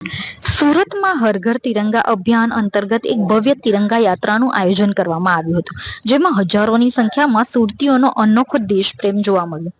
સુરત માં હર ઘર તિરંગા અભિયાન અંતર્ગત એક ભવ્ય તિરંગા યાત્રાનું આયોજન કરવામાં આવ્યું હતું, જેમાં હજારોની સંખ્યામાં સુરતીઓનો અનોખો દેશપ્રેમ જોવા મળ્યો.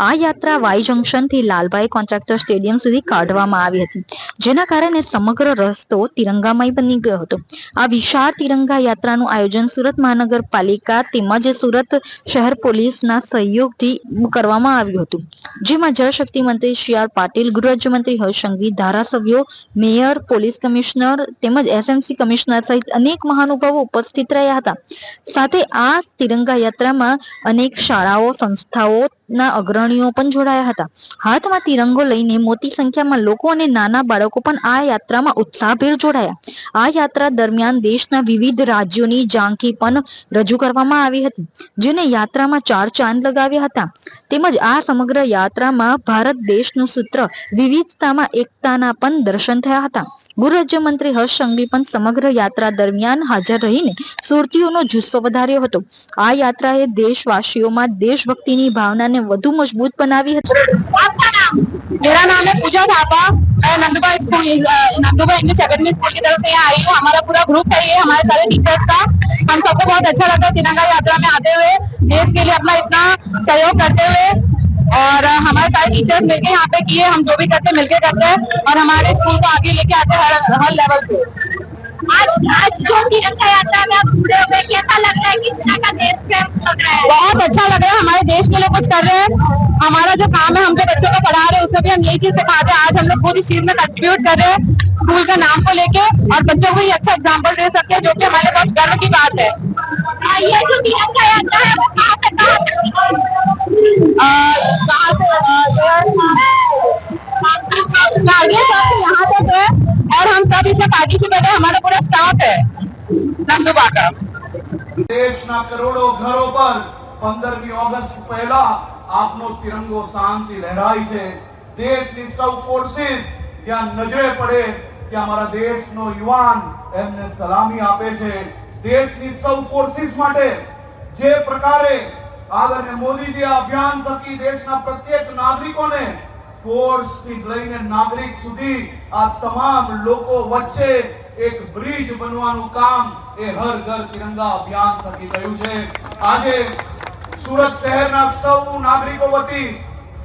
આ યાત્રા વાઈ જંકશન થી લાલભાઈ કોન્ટ્રાક્ટર સ્ટેડિયમ સુધી કાઢવામાં આવી હતી, જેના કારણે સમગ્ર રસ્તો તિરંગામય બની ગયો હતો. આ વિશાળ તિરંગા યાત્રાનું આયોજન સુરત મહાનગરપાલિકા તેમજ સુરત શહેર પોલીસના સહયોગથી કરવામાં આવ્યું હતું, જેમાં જળશક્તિ મંત્રી સી આર પાટીલ, ગૃહ રાજ્યમંત્રી હર્ષ સંઘવી, ધારાસભ્યો, મેયર, પોલીસ કમિશનર તેમજ એસએમસી કમિશનર સહિત અનેક મહાનુભાવો ઉપસ્થિત રહ્યા હતા. સાથે આ તિરંગા યાત્રામાં અનેક શાળાઓ, સંસ્થાઓના અગ્રણીઓ પણ જોડાયા હતા. હાથમાં તિરંગો લઈને મોટી સંખ્યામાં લોકો અને નાના બાળકો પણ આ યાત્રામાં ઉત્સાહભેર જોડાયા. આ યાત્રા દરમિયાન દેશના વિવિધ રાજ્યોની ઝાંખી પણ રજૂ કરવામાં આવી હતી, જેને યાત્રામાં 4 ચાંદ લગાવ્યા હતા. તેમજ આ સમગ્ર યાત્રામાં ભારત દેશનું સૂત્ર વિવિધતામાં એકતાના પણ દર્શન થયા હતા. ગૃહ રાજ્યમંત્રી હર્ષ સંઘવી પણ સમગ્ર યાત્રા દરમિયાન હાજર રહીને સુરતીઓનો જુસ્સો વધાર્યો હતો. આ યાત્રાએ દેશવાસીઓમાં દેશભક્તિની ભાવનાને વધુ મજબૂત બનાવી હતી. मेरा नाम है पूजा थापा, मैं नंदुबा इंग्लिश एकेडमी स्कूल की तरफ से यहाँ आई हूँ. हमारा पूरा ग्रुप है, ये हमारे सारे टीचर्स का. हम सबको बहुत अच्छा लगा तिरंगा यात्रा में आते हुए, देश के लिए अपना इतना सहयोग करते हुए. और हमारे सारे टीचर्स मिलके यहाँ पे किए, हम जो भी करते मिलके करते हैं और हमारे स्कूल को आगे लेके आते हैं हर लेवल पे. आज जो तिरंगा यात्रा में आप जुड़े हुए, कैसा लग रहा है? किस तरह का देश प्रेम लग रहा है? बहुत अच्छा लग रहा है. हमारे देश के लिए कुछ कर रहे हैं. हमारा जो काम है, हम जो बच्चों को पढ़ा रहे हैं उसमें भी हम यही चीज सिखाते हैं. आज हम लोग खुद इस चीज में कंट्रीब्यूट कर रहे हैं स्कूल का नाम को लेके, और बच्चों को भी अच्छा एग्जाम्पल दे सकते हैं, जो कि हमारे पास गर्व की बात है. ये जो तिरंगा यात्रा है वो कहाँ से यहाँ तक है, और हम सब इसमें पार्टिसिपेट है. हमारा पूरा स्टाफ है नंदुबा का. देशना करोड़ों घरों पर 15મી ઓગસ્ટ પહેલા આપનો તિરંગો શાંતિ લહેરાય છે. દેશની સૌ ફોર્સિસ જ્યાં નજરે પડે ત્યાં અમારા દેશનો યુવાન એમને સલામી આપે છે. દેશની સૌ ફોર્સિસ માટે જે પ્રકારે આદરણીય મોદીજી આ અભિયાન થકી દેશના પ્રત્યેક નાગરિકોને ફોર્સ થી લઈને નાગરિક સુધી આ તમામ લોકો વચ્ચે એક બ્રિજ બનવાનું કામ એ હર ઘર તિરંગા અભિયાન થકી થયું છે. આજે સુરત શહેરના સૌ નાગરિકો વતી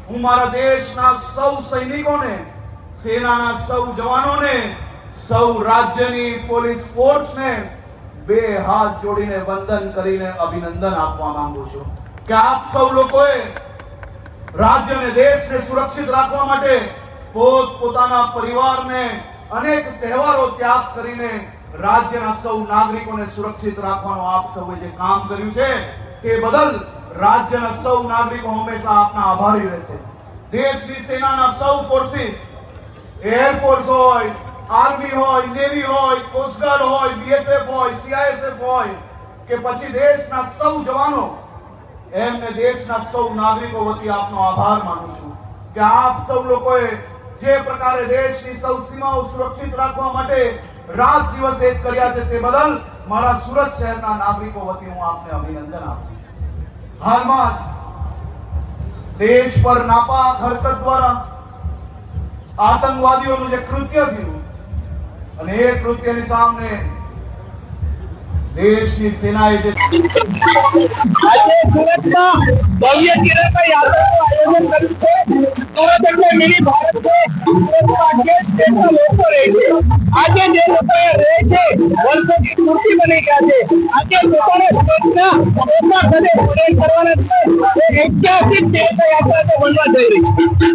હું મારા દેશના સૌ સૈનિકોને, સેનાના સૌ જવાનોને, સૌ રાજ્યની પોલીસ ફોર્સને 2 હાથ જોડીને વંદન કરીને અભિનંદન આપવા માંગુ છું કે આપ સૌ લોકોએ राज्य ने देश ने सुरक्षित राखवा माटे पोताना परिवार ने अनेक तहेवारों त्याग करीने राज्यना सौ नागरिकों ने सुरक्षित राखवानो आप सौए जे काम कर्युं छे ते बदल राज्यना सौ नागरिको हमेशा आपना आभारी रहेशे. देशनी सेनाना सौ फोर्सिस, एरफोर्स होय, आर्मी होय, नेवी होय, कोस्टगार्ड होय, बीएसएफ होय, सीआईएसएफ होय के पछी देशना सौ जवानो एमने देशना सौ नागरिको वती आपनो आभार मानु छुं के आप सौ लोकोए जे प्रकारे देशनी सौ सीमाओ सुरक्षित राखवा माटे रात दिवस एक कर्या छे ते बदल मारा सूरत शहेरना नागरिको वती हूँ आपने अभिनंदन आपું. हालमां ज देश पर नापाक हरकत द्वारा आतंकवादीओनुं जे कृत्य थयुं अने ए कृत्यनी सामे देशनी सेनाए जे આજે સુરતમાં ભવ્ય તિરંગા યાત્રાનું આયોજન કર્યું છે. સુરત એટલે મિની ભારત છે. સુરતમાં દેશના લોકો રહે છે. આજે જે લોકો રહે છે વર્ષોથી સુરતી બની ગયા છે. આજે પોતાના સ્ટેટના પોતા સાથે જોડાણ કરવાના છે. એક ઐતિહાસિક તિરંગા યાત્રા બનવા જઈ રહી છે.